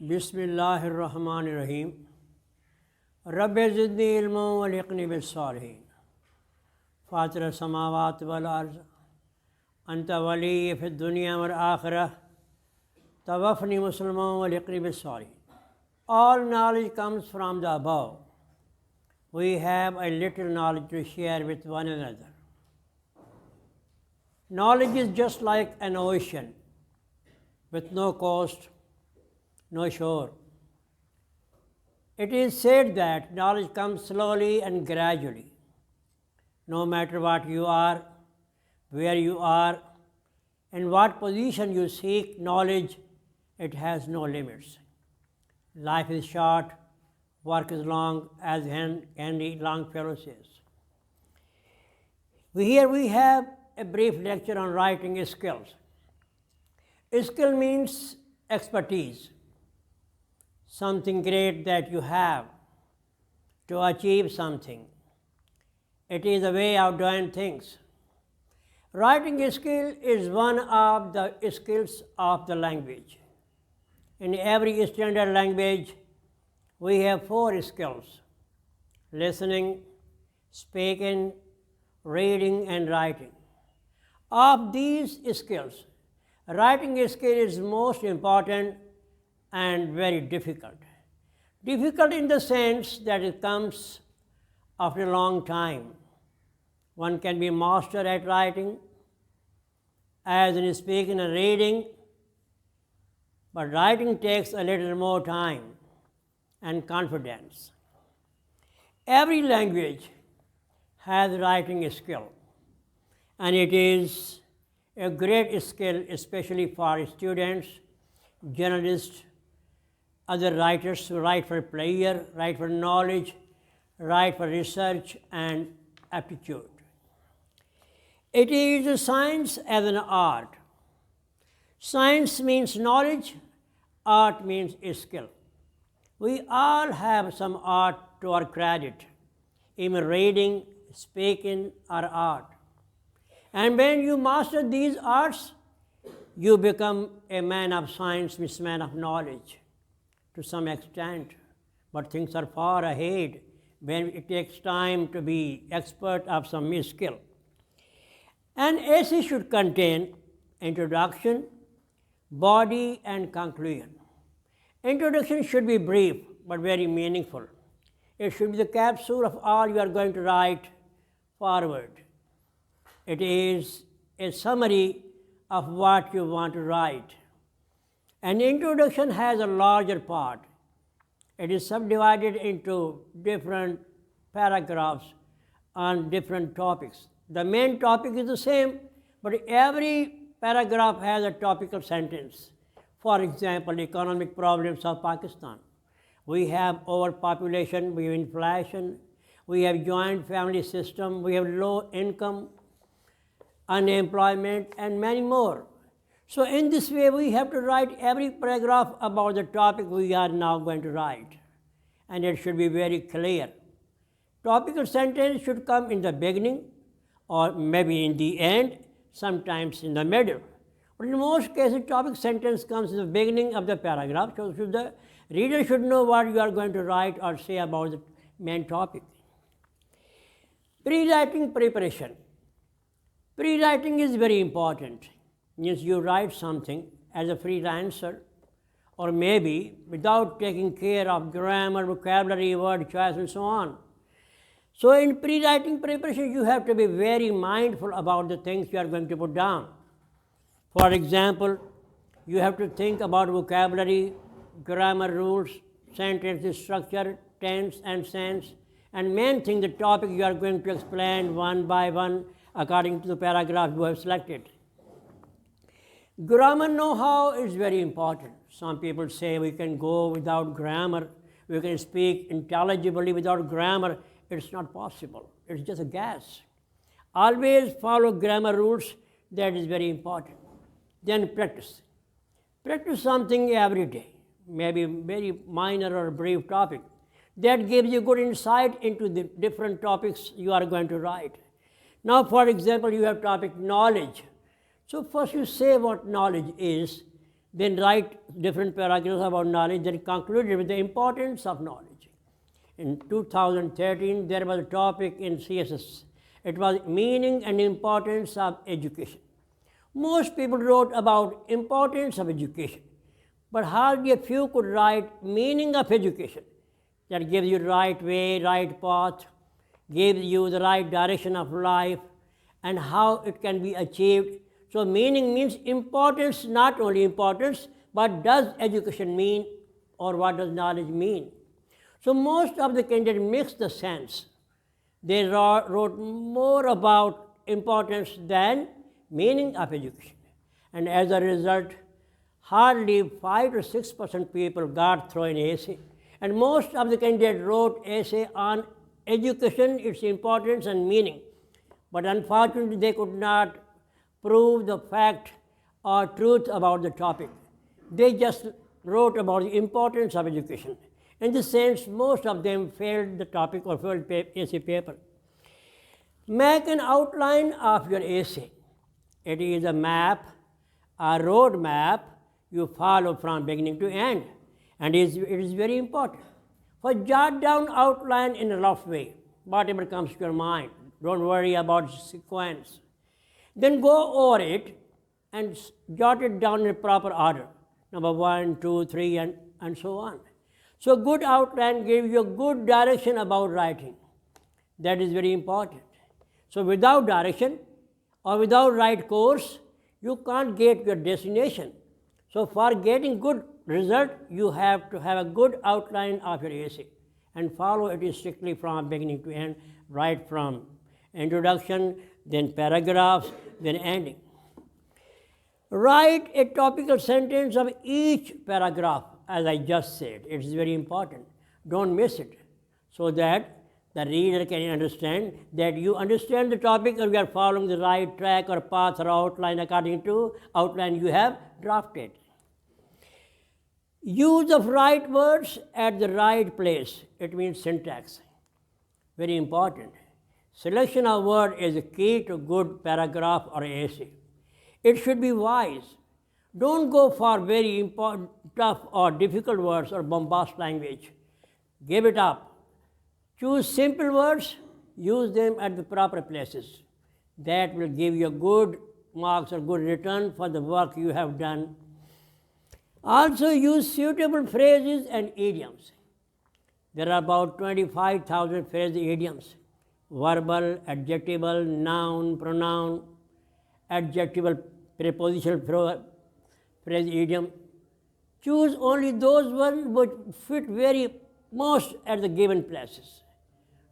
बिस्मिल्लाहिर्रहमानिर्रहीम रब्बि ज़िदनी इल्मन वल्हिक़नी बिस्सालिहीन फ़ातिर समावात वल अर्ज़ अंत वली फ़िद दुनिया वल आखिरह तवफ़नी मुस्लिमन वल्हिक़नी बिस्सालिहीन. All knowledge comes from the above. We have a little knowledge to share with one another. Knowledge is just like an ocean with no coast, no shore. It is said that knowledge comes slowly and gradually. No matter what you are, where you are, and what position you seek knowledge, it has no limits. Life is short, work is long, as Henry Longfellow says. Here we have a brief lecture on writing skills. Skill means expertise, something great that you have to achieve something. It is a way of doing things. Writing skill is one of the skills of the language. In every standard language, we have 4 skills: listening, speaking, reading, and writing. Of these skills, writing skill is most important and very difficult. Difficult in the sense that it comes after a long time. One can be master at writing, as in speaking and reading, but writing takes a little more time and confidence. Every language has writing skill, and it is a great skill, especially for students, journalists, other writers who write for pleasure, write for knowledge, write for research and aptitude. It is a science as an art. Science means knowledge, art means skill. We all have some art to our credit, even reading, speaking are art. And when you master these arts, you become a man of science, means man of knowledge to some extent. But things are far ahead when it takes time to be expert of some skill. An essay should contain introduction, body, and conclusion. Introduction should be brief but very meaningful. It should be the capsule of all you are going to write forward. It is a summary of what you want to write. An introduction has a larger part. It is subdivided into different paragraphs on different topics. The main topic is the same, but every paragraph has a topical sentence. For example, economic problems of Pakistan. We have overpopulation, we have inflation, we have joint family system, we have low income, unemployment, and many more. So in this way, we have to write every paragraph about the topic we are now going to write, and it should be very clear. Topical sentence should come in the beginning, or maybe in the end, sometimes in the middle. But in most cases, topic sentence comes in the beginning of the paragraph, so the reader should know what you are going to write or say about the main topic. Pre-writing preparation. Pre-writing is very important. Means you write something as a freelancer, or maybe without taking care of grammar, vocabulary, word choice, and so on. So in pre-writing preparation, you have to be very mindful about the things you are going to put down. For example, you have to think about vocabulary, grammar rules, sentence structure, tense and sense, and main thing, the topic you are going to explain one by one according to the paragraph you have selected. Grammar know-how is very important. Some people say we can go without grammar, we can speak intelligibly without grammar. It's not possible. It's just a guess. Always follow grammar rules. That is very important. Then practice. Practice something every day, maybe very minor or brief topic. That gives you good insight into the different topics you are going to write. Now, for example, you have topic knowledge. So first you say what knowledge is, then write different paragraphs about knowledge, then concluded with the importance of knowledge. In 2013, there was a topic in CSS. It was meaning and importance of education. Most people wrote about importance of education, but hardly a few could write meaning of education. That gives you the right way, right path, gives you the right direction of life, and how it can be achieved. So meaning means importance, not only importance, but does education mean, or what does knowledge mean? So most of the candidates mixed the sense. They wrote more about importance than meaning of education. And as a result, hardly 5 to 6% people got through an essay. And most of the candidates wrote essay on education, its importance and meaning. But unfortunately, they could not prove the fact or truth about the topic. They just wrote about the importance of education. In this sense, most of them failed the topic or failed essay paper. Make an outline of your essay. It is a map, a road map you follow from beginning to end. And it is very important. First, jot down outline in a rough way, whatever comes to your mind. Don't worry about sequence. Then go over it and jot it down in proper order. Number 1, 2, 3, and so on. So good outline gives you a good direction about writing. That is very important. So without direction or without right course, you can't get your destination. So for getting good result, you have to have a good outline of your essay and follow it strictly from beginning to end, right from introduction, then paragraphs, then ending. Write a topical sentence of each paragraph, as I just said. It is very important. Don't miss it, so that the reader can understand that you understand the topic or you are following the right track or path or outline according to outline you have drafted. Use of right words at the right place. It means syntax. Very important. Selection of word is a key to good paragraph or essay. It should be wise. Don't go for very important, tough or difficult words or bombast language. Give it up. Choose simple words, use them at the proper places. That will give you good marks or good return for the work you have done. Also use suitable phrases and idioms. There are about 25,000 phrase idioms. Verbal, adjectival, noun, pronoun, adjectival, prepositional phrase idiom. Choose only those ones which fit very most at the given places.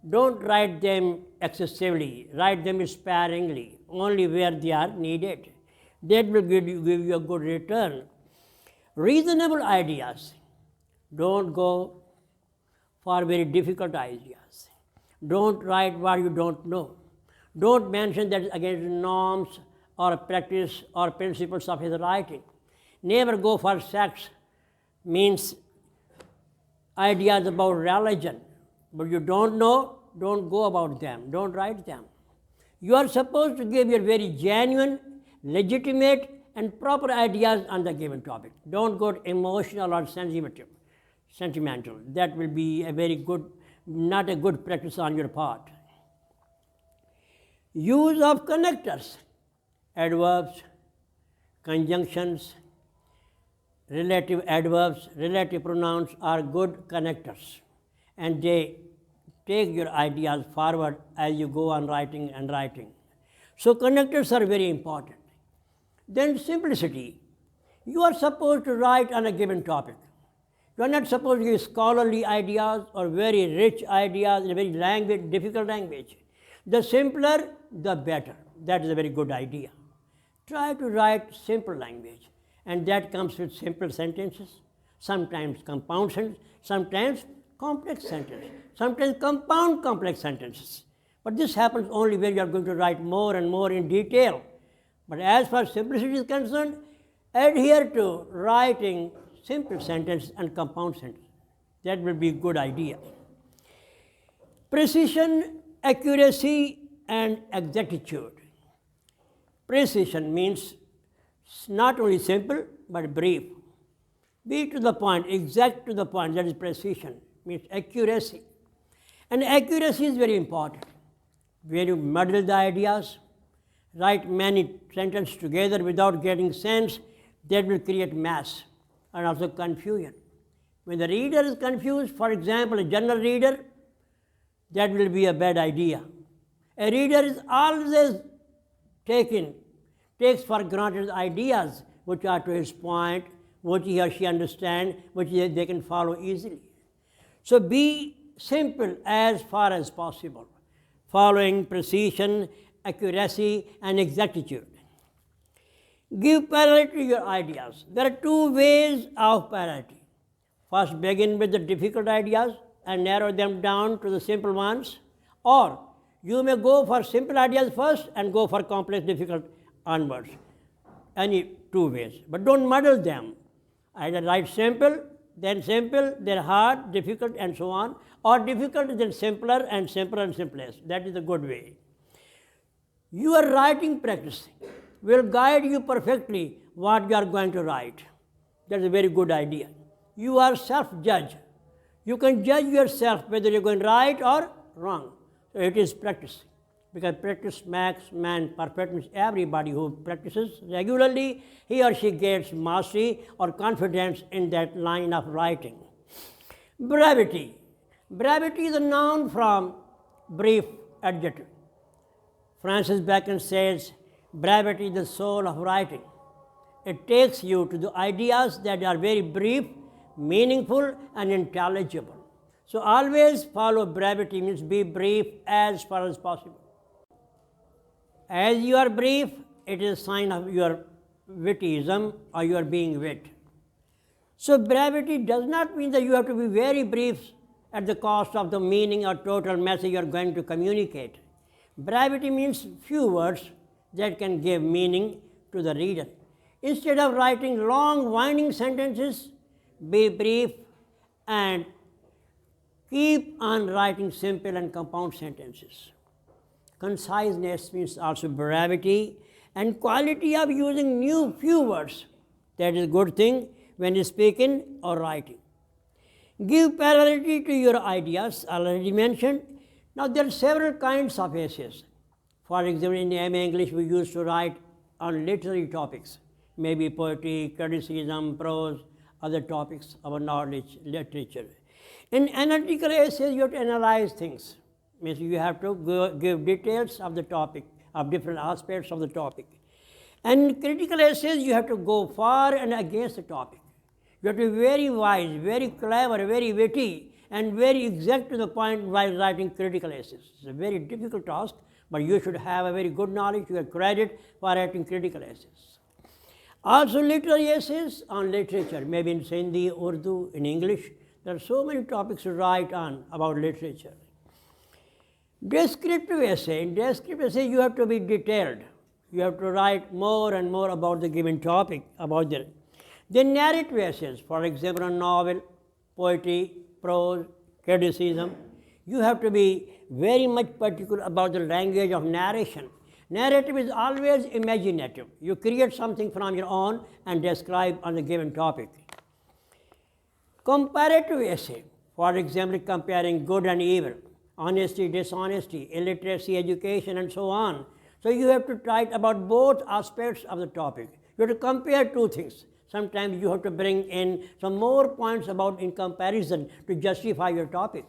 Don't write them excessively, write them sparingly, only where they are needed. That will give you a good return. Reasonable ideas. Don't go for very difficult ideas. Don't write what you don't know. Don't mention that against norms or practice or principles of his writing. Never go for sects, means ideas about religion. But you don't know, don't go about them, don't write them. You are supposed to give your very genuine, legitimate, and proper ideas on the given topic. Don't go emotional or sentimental. That will be a very good, not a good practice on your part. Use of connectors, adverbs, conjunctions, relative adverbs, relative pronouns are good connectors, and they take your ideas forward as you go on writing and writing. So connectors are very important. Then simplicity. You are supposed to write on a given topic. You are not supposed to give scholarly ideas or very rich ideas in a very difficult language. The simpler, the better. That is a very good idea. Try to write simple language, and that comes with simple sentences, sometimes compound sentences, sometimes complex sentences, sometimes compound complex sentences. But this happens only when you are going to write more and more in detail. But as far as simplicity is concerned, adhere to writing simple sentences and compound sentences. That will be a good idea. Precision, accuracy, and exactitude. Precision means not only simple, but brief. Be to the point, exact to the point, that is precision, means accuracy. And accuracy is very important. When you muddle the ideas, write many sentences together without getting sense, that will create mess and also confusion. When the reader is confused, for example, a general reader, that will be a bad idea. A reader is always takes for granted ideas which are to his point, which he or she understands, which they can follow easily. So be simple as far as possible, following precision, accuracy, and exactitude. Give priority to your ideas. There are two ways of priority. First, begin with the difficult ideas and narrow them down to the simple ones, or you may go for simple ideas first and go for complex, difficult onwards. Any two ways, but don't muddle them. Either write simple, then hard, difficult, and so on, or difficult, then simpler, and simpler and simplest. That is a good way. Your writing practice will guide you perfectly what you are going to write. That is a very good idea. You are self-judge. You can judge yourself whether you are going right or wrong. So it is practice, because practice makes man perfect. Everybody who practices regularly, he or she gets mastery or confidence in that line of writing. Brevity. Brevity is a noun from brief adjective. Francis Bacon says, brevity is the soul of writing. It takes you to the ideas that are very brief, meaningful, and intelligible. So always follow brevity, means be brief as far as possible. As you are brief, it is a sign of your witticism or your being wit. So brevity does not mean that you have to be very brief at the cost of the meaning or total message you are going to communicate. Brevity means few words that can give meaning to the reader. Instead of writing long, winding sentences, be brief and keep on writing simple and compound sentences. Conciseness means also brevity and quality of using few words. That is a good thing when speaking or writing. Give priority to your ideas, already mentioned. Now there are several kinds of essays. For example, in MA English, we used to write on literary topics, maybe poetry, criticism, prose, other topics of knowledge, literature. In analytical essays, you have to analyze things. Means you have to give details of the topic, of different aspects of the topic. And in critical essays, you have to go far and against the topic. You have to be very wise, very clever, very witty, and very exact to the point while writing critical essays. It's a very difficult task, but you should have a very good knowledge to get credit for writing critical essays. Also literary essays on literature, maybe in Hindi, Urdu, in English. There are so many topics to write on about literature. Descriptive essay. In descriptive essay, you have to be detailed. You have to write more and more about the given topic, about the. Then narrative essays, for example, a novel, poetry, prose, criticism. You have to be very much particular about the language of narration. Narrative is always imaginative. You create something from your own and describe on a given topic. Comparative essay, for example, comparing good and evil, honesty, dishonesty, illiteracy, education, and so on. So you have to write about both aspects of the topic. You have to compare two things. Sometimes you have to bring in some more points about in comparison to justify your topic.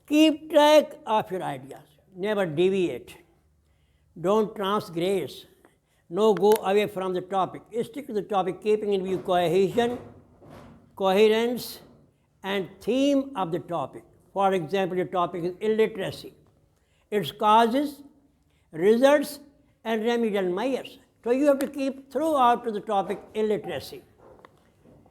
Keep track of your ideas. Never deviate. Don't transgress. No go away from the topic. Stick to the topic, keeping in view cohesion, coherence, and theme of the topic. For example, your topic is illiteracy. Its causes, results, and remedial measures. So you have to keep throughout to the topic illiteracy.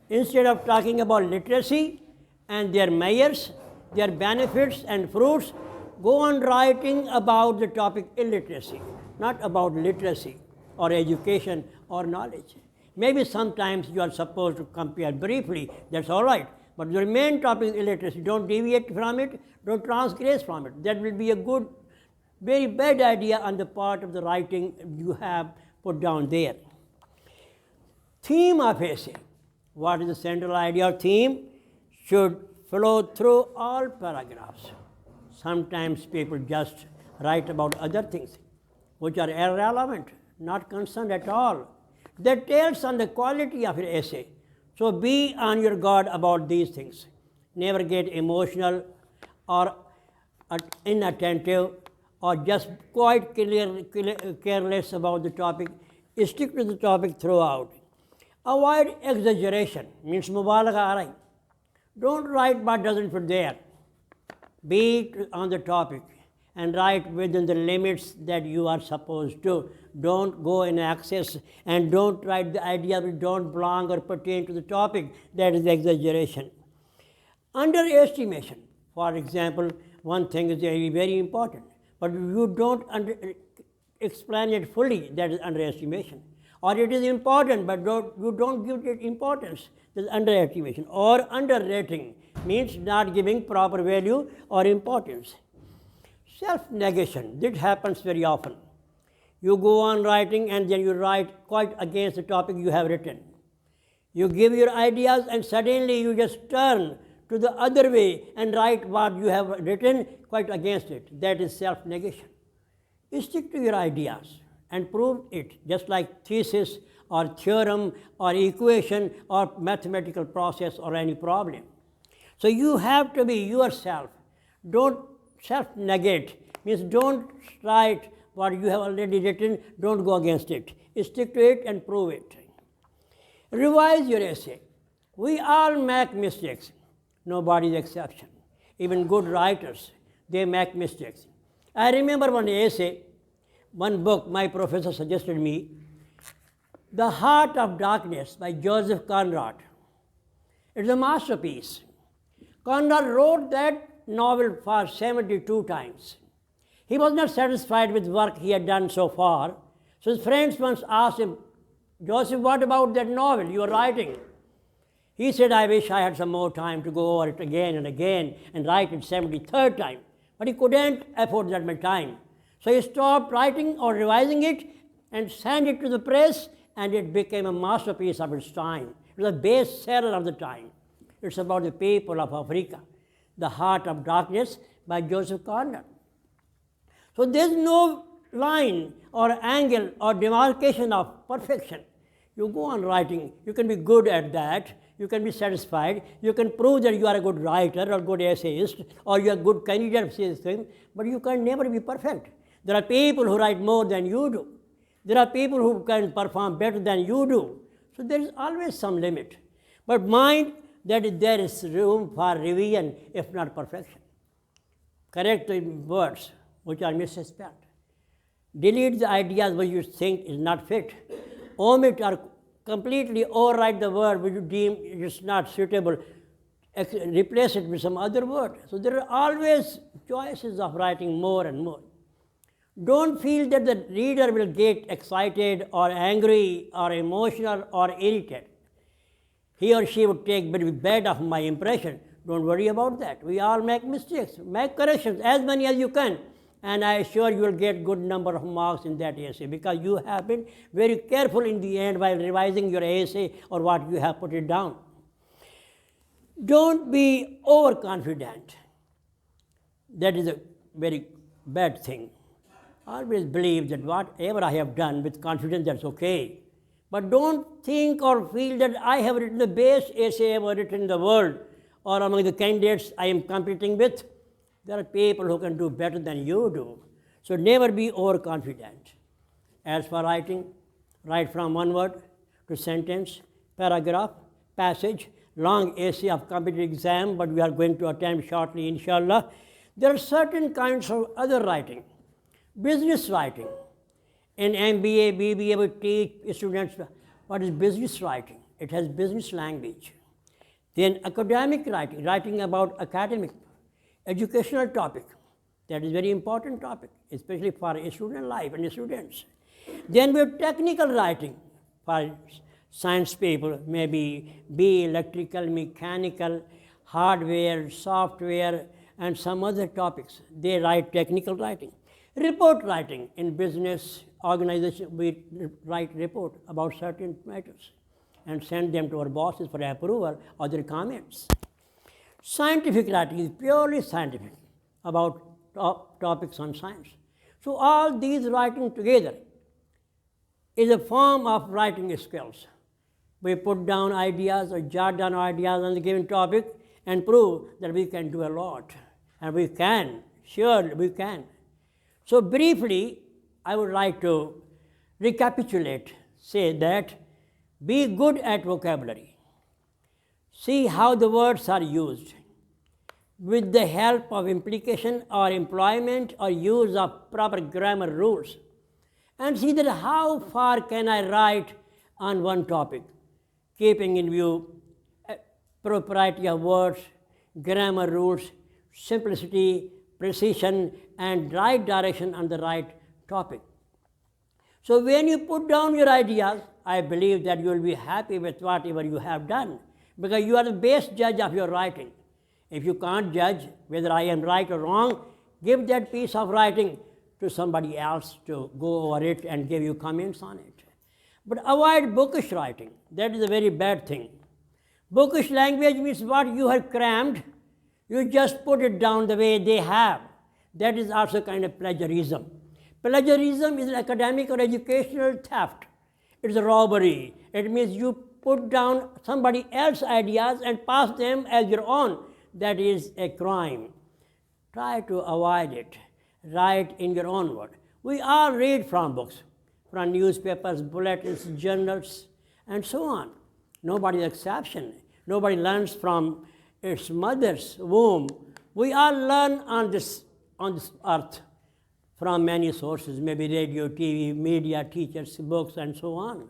Instead of talking about literacy and their measures, their benefits and fruits, go on writing about the topic illiteracy, not about literacy or education or knowledge. Maybe sometimes you are supposed to compare briefly, that's all right. But the main topic is illiteracy. Don't deviate from it, don't transgress from it. That will be a good, very bad idea on the part of the writing you have put down there. Theme of essay. What is the central idea or theme? Should flow through all paragraphs. Sometimes people just write about other things which are irrelevant, not concerned at all. That tells on the quality of your essay. So be on your guard about these things. Never get emotional or inattentive or just quite careless about the topic. Stick to the topic throughout. Avoid exaggeration, means mubalagha aa rahi. Don't write what doesn't fit there. Be on the topic and write within the limits that you are supposed to. Don't go in excess and don't write the idea which don't belong or pertain to the topic. That is exaggeration. Underestimation. For example, one thing is very important, but you don't explain it fully. That is underestimation. Or it is important, but you don't give it importance. That is underestimation. Or underrating means not giving proper value or importance. Self-negation. This happens very often. You go on writing and then you write quite against the topic you have written. You give your ideas and suddenly you just turn to the other way and write what you have written quite against it. That is self-negation. Stick to your ideas and prove it, just like thesis or theorem or equation or mathematical process or any problem. So you have to be yourself. Don't self-negate, means don't write what you have already written, don't go against it. Stick to it and prove it. Revise your essay. We all make mistakes, nobody's exception. Even good writers, they make mistakes. I remember one essay, one book my professor suggested me, The Heart of Darkness by Joseph Conrad. It's a masterpiece. Conrad wrote that novel for 72 times. He was not satisfied with work he had done so far, so his friends once asked him, Joseph, what about that novel you are writing? He said, I wish I had some more time to go over it again and again and write it 73rd time. But he couldn't afford that much time. So he stopped writing or revising it and sent it to the press, and it became a masterpiece of its time. It was a bestseller of the time. It's about the people of Africa. The Heart of Darkness by Joseph Conrad. So there's no line or angle or demarcation of perfection. You go on writing, you can be good at that, you can be satisfied, you can prove that you are a good writer or good essayist or you are a good candidate of this thing, but you can never be perfect. There are people who write more than you do. There are people who can perform better than you do. So there is always some limit. But mind that there is room for revision, if not perfection. Correct the words which are misspelled. Delete the ideas which you think is not fit. Omit or completely overwrite the word which you deem is not suitable. Replace it with some other word. So there are always choices of writing more and more. Don't feel that the reader will get excited or angry or emotional or irritated. He or she would take very bad of my impression. Don't worry about that. We all make mistakes. Make corrections, as many as you can. And I assure you will get good number of marks in that essay because you have been very careful in the end while revising your essay or what you have put it down. Don't be overconfident. That is a very bad thing. Always believe that whatever I have done with confidence, that's okay. But don't think or feel that I have written the best essay ever written in the world or among the candidates I am competing with. There are people who can do better than you do. So never be overconfident. As for writing, write from one word to sentence, paragraph, passage, long essay of competitive exam, but we are going to attempt shortly, inshallah. There are certain kinds of other writing. Business writing. In MBA, BBA, we teach students what is business writing. It has business language. Then academic writing, writing about academic, educational topic. That is very important topic, especially for a student life and students. Then we have technical writing for science people, maybe be electrical, mechanical, hardware, software, and some other topics. They write technical writing. Report writing in business organization, we write report about certain matters. and send them to our bosses for approval or their comments. Scientific writing is purely scientific about topics on science. So all these writing together is a form of writing skills. We put down ideas or jot down ideas on the given topic and prove that we can do a lot. And we can, surely we can. So briefly, I would like to recapitulate, say that be good at vocabulary. See how the words are used. With the help of implication or employment or use of proper grammar rules. And see that how far can I write on one topic, keeping in view propriety of words, grammar rules, simplicity, precision, and right direction on the right topic. So when you put down your ideas, I believe that you will be happy with whatever you have done, because you are the best judge of your writing. If you can't judge whether I am right or wrong, give that piece of writing to somebody else to go over it and give you comments on it. But avoid bookish writing. That is a very bad thing. Bookish language means what you have crammed, you just put it down the way they have. That is also kind of plagiarism. Plagiarism is an academic or educational theft. It's a robbery. It means you put down somebody else's ideas and pass them as your own. That is a crime. Try to avoid it. Write in your own word. We all read from books, from newspapers, bulletins, journals, and so on. Nobody is exception. Nobody learns from its mother's womb. We all learn on this earth from many sources, maybe radio, TV, media, teachers, books, and so on.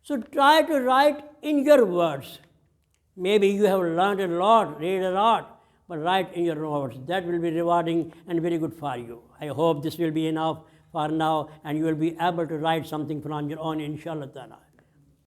So try to write in your words. Maybe you have learned a lot, read a lot, but write in your words. That will be rewarding and very good for you. I hope this will be enough for now, and you will be able to write something from your own, inshallah ta'ala.